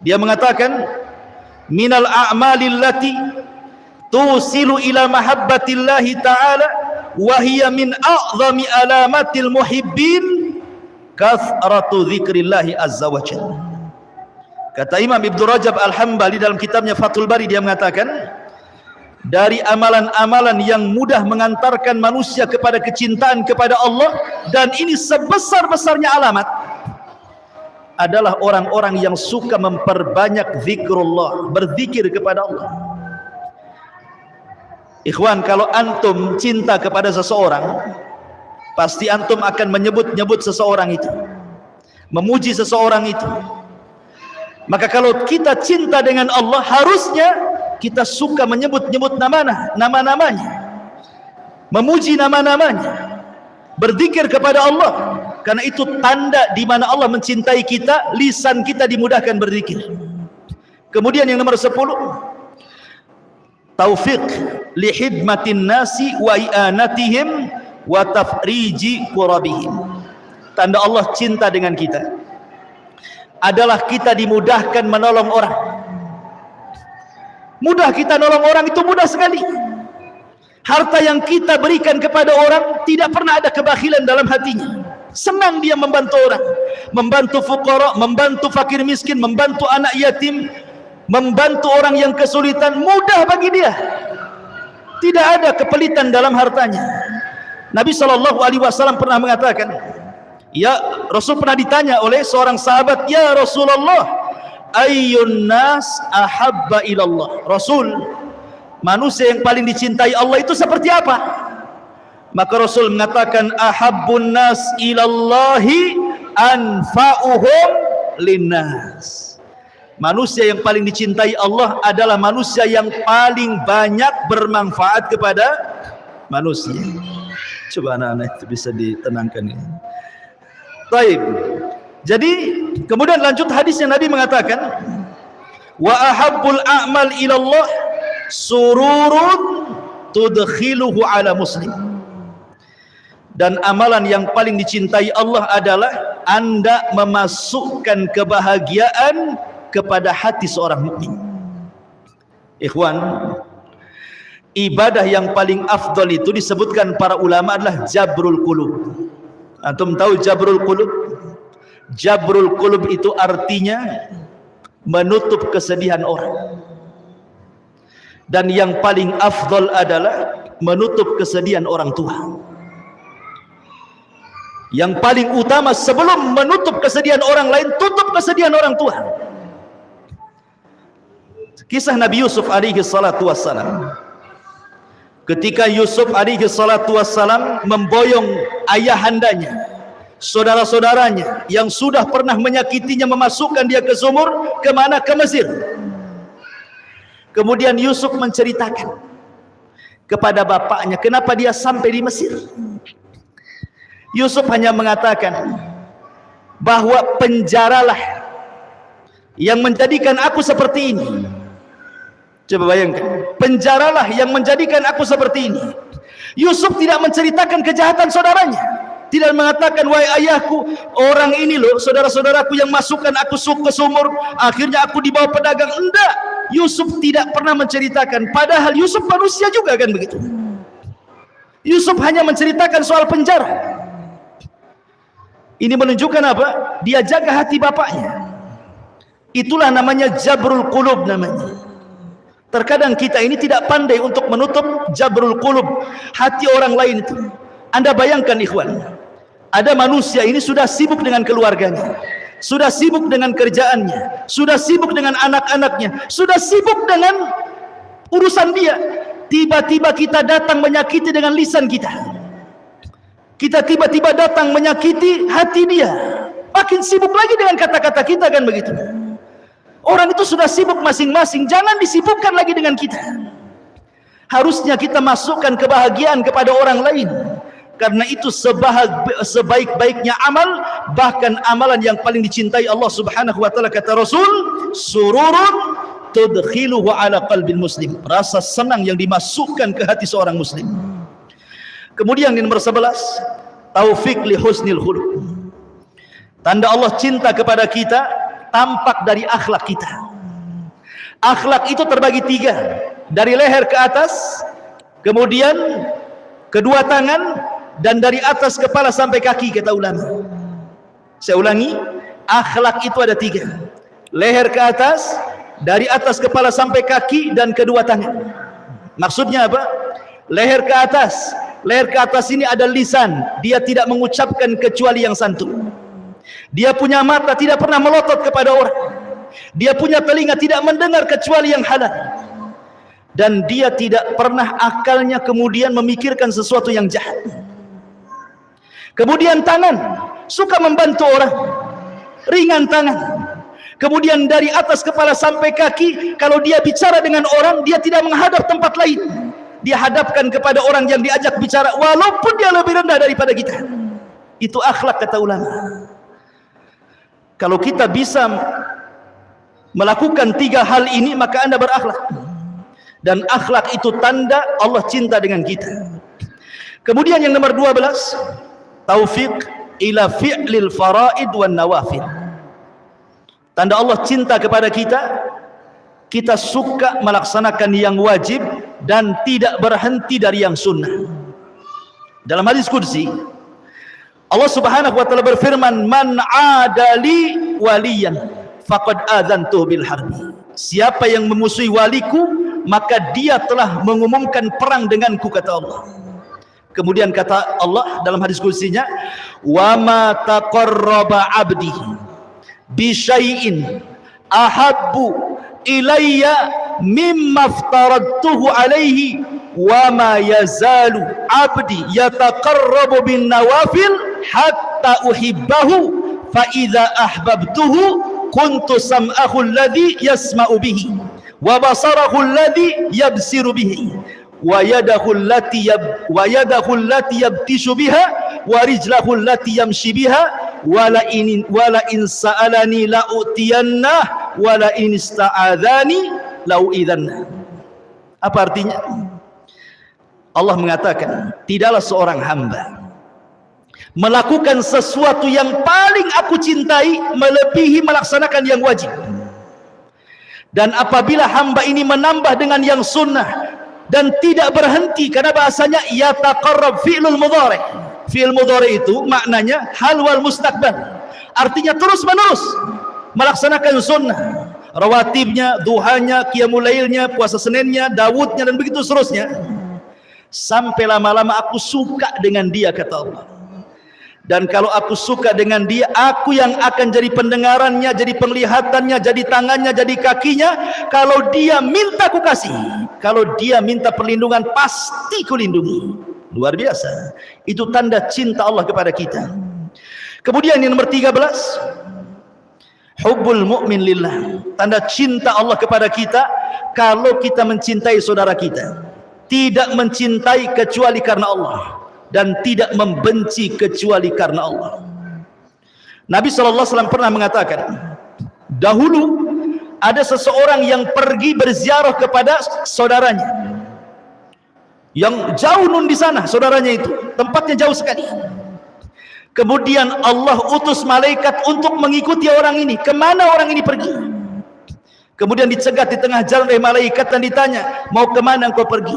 [SPEAKER 2] dia mengatakan, minal a'mali allati tusilu ila mahabbatillahi ta'ala wa hiya min a'zami alamatil muhibbin kathratu dzikrillahi azza wa jalla. Kata Imam Ibnu Rajab Al-Hambali dalam kitabnya Fathul Bari, dia mengatakan, dari amalan-amalan yang mudah mengantarkan manusia kepada kecintaan kepada Allah, dan ini sebesar-besarnya alamat, adalah orang-orang yang suka memperbanyak zikrullah, berzikir kepada Allah. Ikhwan, kalau antum cinta kepada seseorang, pasti antum akan menyebut-nyebut seseorang itu, memuji seseorang itu. Maka kalau kita cinta dengan Allah, harusnya kita suka menyebut-nyebut nama-namanya, memuji nama-namanya, berzikir kepada Allah. Karena itu tanda di mana Allah mencintai kita, lisan kita dimudahkan berzikir. Kemudian yang nomor 10, taufiq li khidmatin nasi wa i'anatihim wa tafriji qurabihim. Tanda Allah cinta dengan kita adalah kita dimudahkan menolong orang. Mudah kita nolong orang, itu mudah sekali. Harta yang kita berikan kepada orang, tidak pernah ada kebakhilan dalam hatinya. Senang dia membantu orang, membantu fuqara, membantu fakir miskin, membantu anak yatim, membantu orang yang kesulitan, mudah bagi dia. Tidak ada kepelitan dalam hartanya. Nabi SAW pernah mengatakan, ya, Rasul pernah ditanya oleh seorang sahabat, ya Rasulullah, ayyun nas ahabba ilallah. Rasul, manusia yang paling dicintai Allah itu seperti apa? Maka Rasul mengatakan, ahabbun nas ilallahi anfa'uhum linnas. Manusia yang paling dicintai Allah adalah manusia yang paling banyak bermanfaat kepada manusia. Coba anak-anak itu bisa ditenangkan ya. Baik. Jadi kemudian lanjut hadisnya, Nabi mengatakan, wa ahabbul a'mal ilallah sururun tudkhiluhu ala muslim. Dan amalan yang paling dicintai Allah adalah Anda memasukkan kebahagiaan kepada hati seorang mukmin. Ikhwan, ibadah yang paling afdal itu disebutkan para ulama adalah jabrul qulub. Antum tahu jabrul qulub? Jabrul qulub itu artinya menutup kesedihan orang. Dan yang paling afdal adalah menutup kesedihan orang tua. Yang paling utama sebelum menutup kesedihan orang lain, tutup kesedihan orang tua. Kisah Nabi Yusuf alaihi salatu wassalam. Ketika Yusuf alaihi salatu wassalam memboyong ayahandanya, saudara-saudaranya yang sudah pernah menyakitinya, memasukkan dia ke sumur, kemana? Ke Mesir. Kemudian Yusuf menceritakan kepada bapaknya kenapa dia sampai di Mesir. Yusuf hanya mengatakan bahwa penjaralah yang menjadikan aku seperti ini. Coba bayangkan, penjaralah yang menjadikan aku seperti ini. Yusuf tidak menceritakan kejahatan saudaranya, tidak mengatakan, wahai ayahku, orang ini loh saudara-saudaraku yang masukkan aku ke sumur, akhirnya aku dibawa pedagang. Enggak, Yusuf tidak pernah menceritakan. Padahal Yusuf manusia juga kan begitu. Yusuf hanya menceritakan soal penjara. Ini menunjukkan apa? Dia jaga hati bapaknya. Itulah namanya jabrul qulub namanya. Terkadang kita ini tidak pandai untuk menutup jabrul qulub, hati orang lain itu. Anda bayangkan ikhwan, ada manusia ini sudah sibuk dengan keluarganya, sudah sibuk dengan kerjaannya, sudah sibuk dengan anak-anaknya, sudah sibuk dengan urusan dia. tiba-tiba kita datang menyakiti dengan lisan kita. Kita tiba-tiba datang menyakiti hati dia. Makin sibuk lagi dengan kata-kata kita, kan begitu. Orang itu sudah sibuk masing-masing, jangan disibukkan lagi dengan kita. Harusnya kita masukkan kebahagiaan kepada orang lain. Karena itu sebaik-baiknya amal, bahkan amalan yang paling dicintai Allah Subhanahu wa taala, kata Rasul, sururun tudkhiluhu ala qalbil muslim. Rasa senang yang dimasukkan ke hati seorang muslim. Kemudian yang nomor 11, taufik li husnil khuluq. Tanda Allah cinta kepada kita tampak dari akhlak kita. Akhlak itu terbagi 3, dari leher ke atas, kemudian kedua tangan, dan dari atas kepala sampai kaki, kata ulama. Saya ulangi, akhlak itu ada 3, leher ke atas, dari atas kepala sampai kaki, dan kedua tangan. Maksudnya apa? Leher ke atas ini ada lisan, dia tidak mengucapkan kecuali yang santun. Dia punya mata, tidak pernah melotot kepada orang. Dia punya telinga, tidak mendengar kecuali yang halal. Dan dia tidak pernah akalnya kemudian memikirkan sesuatu yang jahat. Kemudian tangan, suka membantu orang, ringan tangan. Kemudian dari atas kepala sampai kaki, kalau dia bicara dengan orang, dia tidak menghadap tempat lain. Dia hadapkan kepada orang yang diajak bicara, walaupun dia lebih rendah daripada kita. Itu akhlak, kata ulama. Kalau kita bisa melakukan 3 hal ini, maka Anda berakhlak. Dan akhlak itu tanda Allah cinta dengan kita. Kemudian yang nomor 12, taufik ila fi'lil faraid wan nawafil. Tanda Allah cinta kepada kita, kita suka melaksanakan yang wajib dan tidak berhenti dari yang sunnah. Dalam hadis qudsi, Allah Subhanahu wa taala berfirman, man adali waliyan faqad adzantuhu bil harbi. Siapa yang memusuhi waliku, maka dia telah mengumumkan perang denganku, kata Allah. Kemudian kata Allah dalam hadis qudsinya, wa ma taqarraba 'abdi bi syai'in ahabbu ilayya mimma aftaradtuhu alaihi wa ma yazalu 'abdi yataqarrabu bin nawafil hatta uhibbahu fa idza ahbabtuhu kuntu sam'ahu alladhi yasma'u bihi wa basarahu alladhi yabsiru bihi wa yadahu allati yabtishu biha wa rijlahu allati yamshi biha wa la in sa'alani la utiyanna wa la in ista'adzani la uidzanna. Apa artinya? Allah mengatakan, tidaklah seorang hamba melakukan sesuatu yang paling aku cintai melebihi melaksanakan yang wajib. Dan apabila hamba ini menambah dengan yang sunnah dan tidak berhenti, karena bahasanya yataqarrab fi'lul mudhari'. Fi'il mudhari' itu maknanya hal wal mustaqbal. Artinya terus menerus melaksanakan sunnah, rawatibnya, duhanya, qiyamul lailnya, puasa Seninnya, Daudnya, dan begitu seterusnya. Sampai lama-lama aku suka dengan dia, kata Allah. Dan kalau aku suka dengan dia, aku yang akan jadi pendengarannya, jadi penglihatannya, jadi tangannya, jadi kakinya. Kalau dia minta ku kasih, kalau dia minta perlindungan, pasti ku lindungi. Luar biasa. Itu tanda cinta Allah kepada kita. Kemudian yang nomor 13, hubbul mu'min lillah. Tanda cinta Allah kepada kita, kalau kita mencintai saudara kita, tidak mencintai kecuali karena Allah, dan tidak membenci kecuali karena Allah. Nabi SAW pernah mengatakan, dahulu ada seseorang yang pergi berziarah kepada saudaranya yang jauh nun di sana, saudaranya itu tempatnya jauh sekali. Kemudian Allah utus malaikat untuk mengikuti orang ini. Kemana orang ini pergi? Kemudian dicegat di tengah jalan oleh malaikat dan ditanya, mau kemana engkau pergi?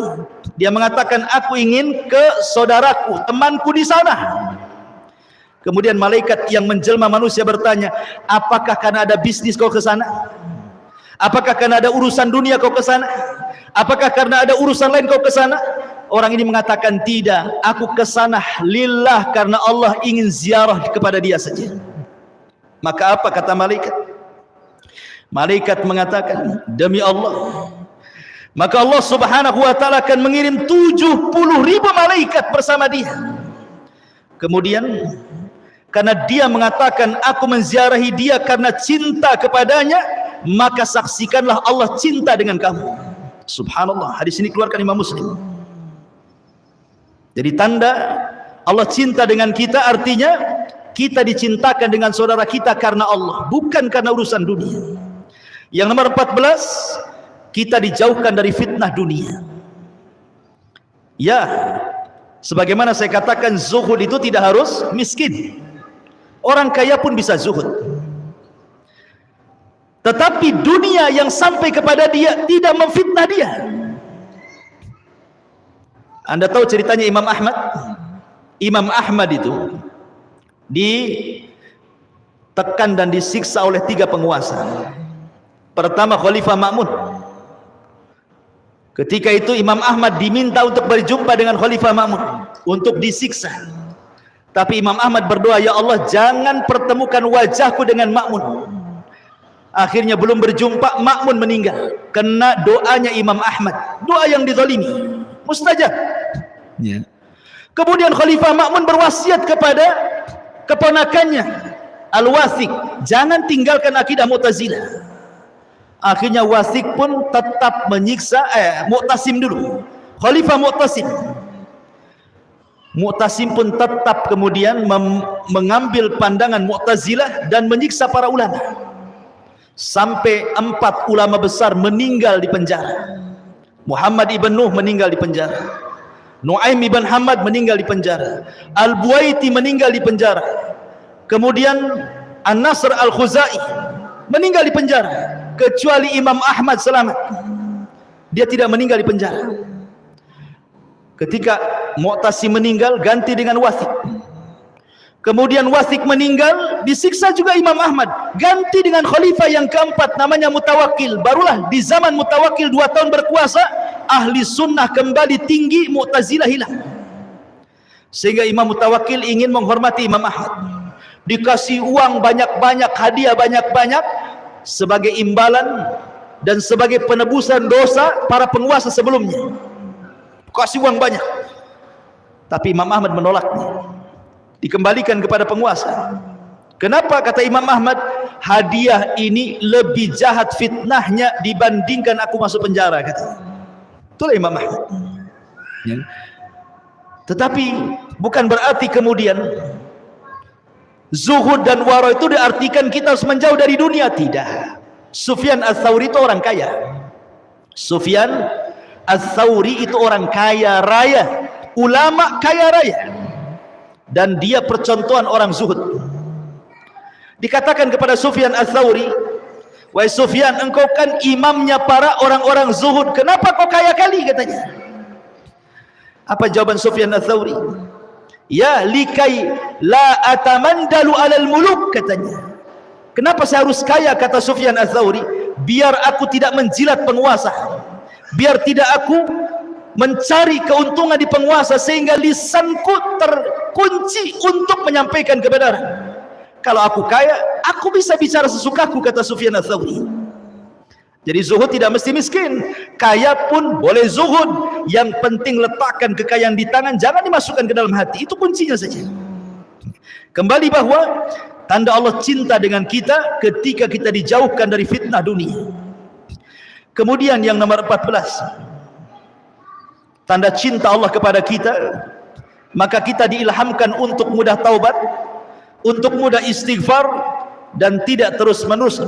[SPEAKER 2] Dia mengatakan, aku ingin ke saudaraku, temanku di sana. Kemudian malaikat yang menjelma manusia bertanya, apakah karena ada bisnis kau ke sana? Apakah karena ada urusan dunia kau ke sana? Apakah karena ada urusan lain kau ke sana? Orang ini mengatakan, tidak, aku ke sana lillah, karena Allah ingin ziarah kepada dia saja. Maka apa kata malaikat? Malaikat mengatakan, demi Allah, maka Allah Subhanahu wa taala akan mengirim 70.000 malaikat bersama dia. Kemudian karena dia mengatakan aku menziarahi dia karena cinta kepadanya, maka saksikanlah Allah cinta dengan kamu. Subhanallah, hadis ini keluarkan Imam Muslim. Jadi tanda Allah cinta dengan kita artinya kita dicintakan dengan saudara kita karena Allah, bukan karena urusan dunia. Yang nomor 14, kita dijauhkan dari fitnah dunia. Ya, sebagaimana saya katakan, zuhud itu tidak harus miskin. Orang kaya pun bisa zuhud. Tetapi dunia yang sampai kepada dia tidak memfitnah dia. Anda tahu ceritanya Imam Ahmad? Imam Ahmad itu ditekan dan disiksa oleh 3 penguasa. Pertama Khalifah Ma'mun. Ketika itu Imam Ahmad diminta untuk berjumpa dengan Khalifah Ma'mun untuk disiksa. Tapi Imam Ahmad berdoa, ya Allah jangan pertemukan wajahku dengan Ma'mun. Akhirnya belum berjumpa, Ma'mun meninggal. Kena doanya Imam Ahmad, doa yang dizalimi, mustajab. Ya. Kemudian Khalifah Ma'mun berwasiat kepada keponakannya Al-Wathiq, jangan tinggalkan akidah Mu'tazilah. Akhirnya Wathiq pun tetap menyiksa Mu'tasim dulu, Khalifah Mu'tasim. Mu'tasim pun tetap kemudian mengambil pandangan Mu'tazilah dan menyiksa para ulama. Sampai 4 ulama besar meninggal di penjara. Muhammad ibn Nuh meninggal di penjara, Nu'aim ibn Hamad meninggal di penjara, Al-Buaiti meninggal di penjara, kemudian An-Nasr Al-Khuzai meninggal di penjara. Kecuali Imam Ahmad selamat, dia tidak meninggal di penjara. Ketika Mu'tasim meninggal, ganti dengan Wathiq. Kemudian Wathiq meninggal, disiksa juga Imam Ahmad, ganti dengan khalifah yang keempat namanya Mutawakkil. Barulah di zaman Mutawakkil 2 tahun berkuasa, ahli sunnah kembali tinggi, Mu'tazilah hilang. Sehingga Imam Mutawakkil ingin menghormati Imam Ahmad, dikasih uang banyak-banyak, hadiah banyak-banyak sebagai imbalan dan sebagai penebusan dosa para penguasa sebelumnya. Kasih uang banyak. Tapi Imam Ahmad menolaknya, dikembalikan kepada penguasa. Kenapa? Kata Imam Ahmad, hadiah ini lebih jahat fitnahnya dibandingkan aku masuk penjara, kata. Itulah Imam Ahmad. Ya. Tetapi bukan berarti kemudian zuhud dan wara itu diartikan kita harus menjauh dari dunia. Tidak. Sufyan Ats-Tsauri itu orang kaya. Sufyan Ats-Tsauri itu orang kaya raya, ulama kaya raya, dan dia percontohan orang zuhud. Dikatakan kepada Sufyan Ats-Tsauri, wahai Sufyan, engkau kan imamnya para orang-orang zuhud, kenapa kau kaya kali, katanya. Apa jawaban Sufyan Ats-Tsauri? Ya likai la atamandalu alal muluk, katanya. Kenapa saya harus kaya, kata Sufyan Ats-Tsauri? Biar aku tidak menjilat penguasa, biar tidak aku mencari keuntungan di penguasa, sehingga lisanku terkunci untuk menyampaikan kebenaran. Kalau aku kaya, aku bisa bicara sesukaku, kata Sufyan Ats-Tsauri. Jadi zuhud tidak mesti miskin, kaya pun boleh zuhud. Yang penting letakkan kekayaan di tangan, jangan dimasukkan ke dalam hati. Itu kuncinya saja. Kembali bahwa tanda Allah cinta dengan kita ketika kita dijauhkan dari fitnah dunia. Kemudian yang nomor 14, tanda cinta Allah kepada kita, maka kita diilhamkan untuk mudah taubat, untuk mudah istighfar, dan tidak terus-menerus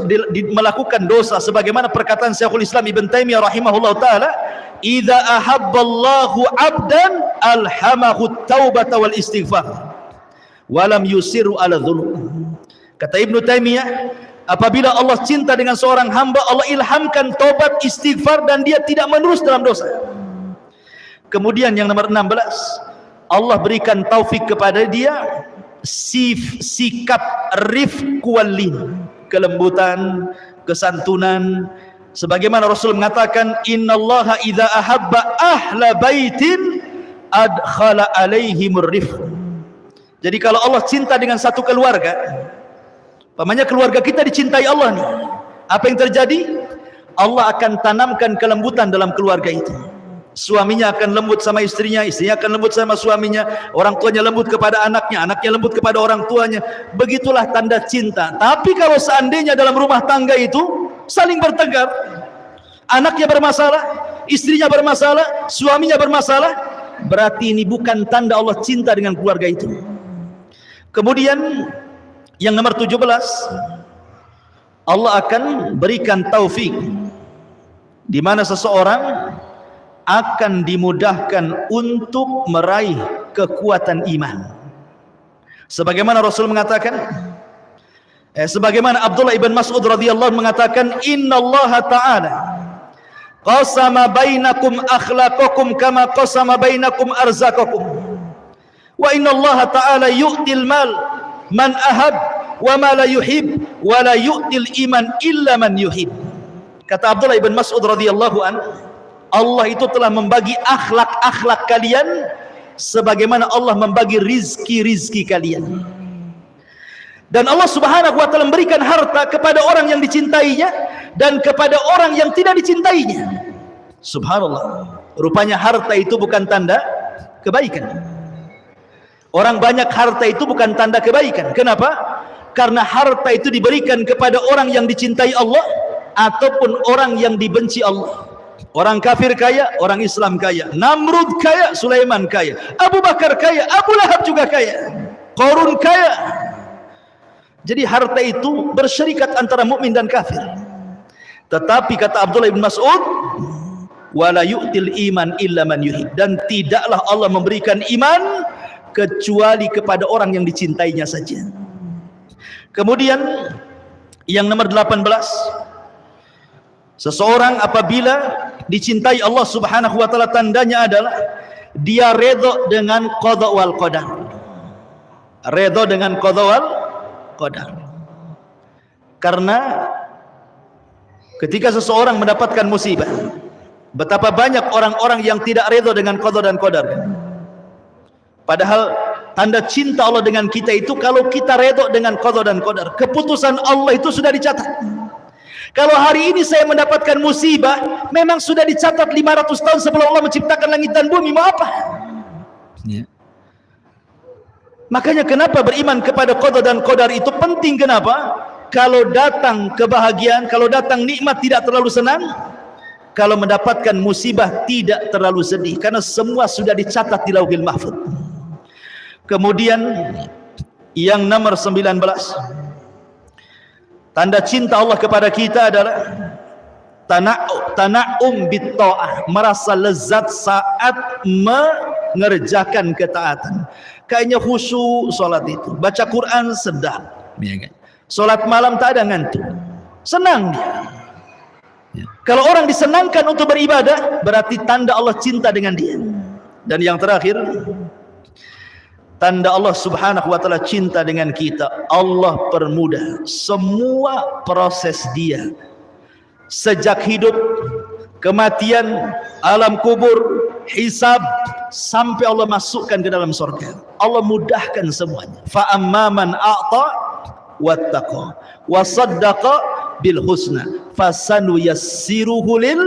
[SPEAKER 2] melakukan dosa, sebagaimana perkataan Syekhul Islam Ibn Taimiyah rahimahullah taala, idza ahabballahu 'abdan alhamahu taubata wal istighfar wa lam yusiru ala dzunub. Kata Ibnu Taimiyah, apabila Allah cinta dengan seorang hamba, Allah ilhamkan tobat, istighfar, dan dia tidak menerus dalam dosa. Kemudian yang nomor 16, Allah berikan taufik kepada dia sikap rifq wal lin, kelembutan, kesantunan, sebagaimana Rasul mengatakan, innallaha idza ahabba ahla baitin adkhala alaihimur rifq. Jadi kalau Allah cinta dengan satu keluarga, umpamanya keluarga kita dicintai Allah nih, apa yang terjadi? Allah akan tanamkan kelembutan dalam keluarga itu. Suaminya akan lembut sama istrinya, istrinya akan lembut sama suaminya, orang tuanya lembut kepada anaknya, anaknya lembut kepada orang tuanya. Begitulah tanda cinta. Tapi kalau seandainya dalam rumah tangga itu saling bertengkar, anaknya bermasalah, istrinya bermasalah, suaminya bermasalah, berarti ini bukan tanda Allah cinta dengan keluarga itu. Kemudian yang nomor 17, Allah akan berikan taufik di mana seseorang akan dimudahkan untuk meraih kekuatan iman. Sebagaimana Rasul mengatakan, sebagaimana Abdullah ibn Mas'ud radhiyallahu anhu mengatakan, innallaha ta'ala qasama bainakum akhlaqakum kama qasama bainakum arzaqakum wa innallaha ta'ala yu'til mal man ahab wa ma la yuhib wa la yu'til iman illa man yuhib. Kata Abdullah ibn Mas'ud radhiyallahu anhu, Allah itu telah membagi akhlak-akhlak kalian sebagaimana Allah membagi rizki-rizki kalian. Dan Allah subhanahu wa ta'ala memberikan harta kepada orang yang dicintainya dan kepada orang yang tidak dicintainya. Subhanallah. Rupanya harta itu bukan tanda kebaikan. Orang banyak harta itu bukan tanda kebaikan. Kenapa? Karena harta itu diberikan kepada orang yang dicintai Allah ataupun orang yang dibenci Allah. Orang kafir kaya, orang Islam kaya. Namrud kaya, Sulaiman kaya. Abu Bakar kaya, Abu Lahab juga kaya. Qarun kaya. Jadi harta itu bersyarikat antara mukmin dan kafir. Tetapi kata Abdullah bin Mas'ud, wala yu'til iman illa man yuhib. Dan tidaklah Allah memberikan iman kecuali kepada orang yang dicintainya saja. Kemudian yang nomor 18, seseorang apabila dicintai Allah subhanahu wa ta'ala, tandanya adalah dia redha dengan qada wal qadar. Redha dengan qada wal qadar. Karena ketika seseorang mendapatkan musibah, betapa banyak orang-orang yang tidak redha dengan qada dan qadar. Padahal tanda cinta Allah dengan kita itu kalau kita redha dengan qada dan qadar. Keputusan Allah itu sudah dicatat. Kalau hari ini saya mendapatkan musibah, memang sudah dicatat 500 tahun sebelum Allah menciptakan langit dan bumi. Mau apa? Ya. Makanya kenapa beriman kepada qada dan qadar itu penting. Kenapa? Kalau datang kebahagiaan, kalau datang nikmat tidak terlalu senang, kalau mendapatkan musibah tidak terlalu sedih, karena semua sudah dicatat di Lauhil Mahfuz. Kemudian yang nomor 19, tanda cinta Allah kepada kita adalah tana'um bitta'ah, merasa lezat saat mengerjakan ketaatan. Kayaknya khusyuk salat itu, baca Quran sedap, salat malam tak ada ngantuk, senang dia. Kalau orang disenangkan untuk beribadah, berarti tanda Allah cinta dengan dia. Dan yang terakhir, tanda Allah subhanahu wa ta'ala cinta dengan kita, Allah permudah semua proses dia. Sejak hidup, kematian, alam kubur, hisab, sampai Allah masukkan ke dalam surga. Allah mudahkan semuanya. Fa'amma man a'ta wattaqa wa saddaqa bil husna fasanu yassiruhu lil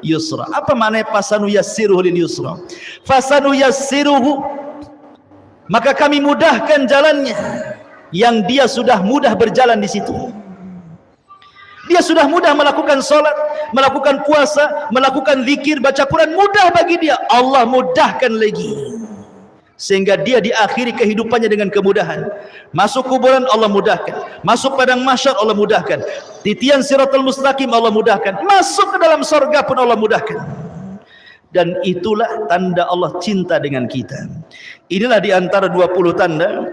[SPEAKER 2] yusra. Apa maknanya fasanu yassiruhu lil yusra? Fasanu yassiruhu, maka kami mudahkan jalannya, yang dia sudah mudah berjalan di situ. Dia sudah mudah melakukan salat, melakukan puasa, melakukan zikir, baca Quran, mudah bagi dia. Allah mudahkan lagi, sehingga dia diakhiri kehidupannya dengan kemudahan. Masuk kuburan Allah mudahkan, masuk padang mahsyar Allah mudahkan, titian siratal mustaqim Allah mudahkan, masuk ke dalam surga pun Allah mudahkan. Dan itulah tanda Allah cinta dengan kita. Inilah di antara 20 tanda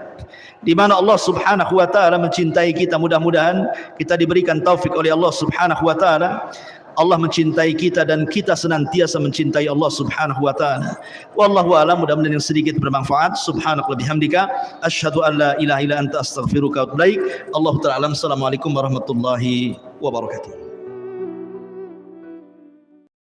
[SPEAKER 2] di mana Allah subhanahu wa ta'ala mencintai kita. Mudah-mudahan kita diberikan taufik oleh Allah subhanahu wa ta'ala. Allah mencintai kita dan kita senantiasa mencintai Allah subhanahu wa ta'ala. Wallahu a'lam. Mudah-mudahan yang sedikit bermanfaat. Subhanaka wa bihamdika asyhadu an la ilaha illa anta astaghfiruka wa atubu ilaik. Allahu ta'ala alam. Assalamualaikum warahmatullahi wabarakatuh.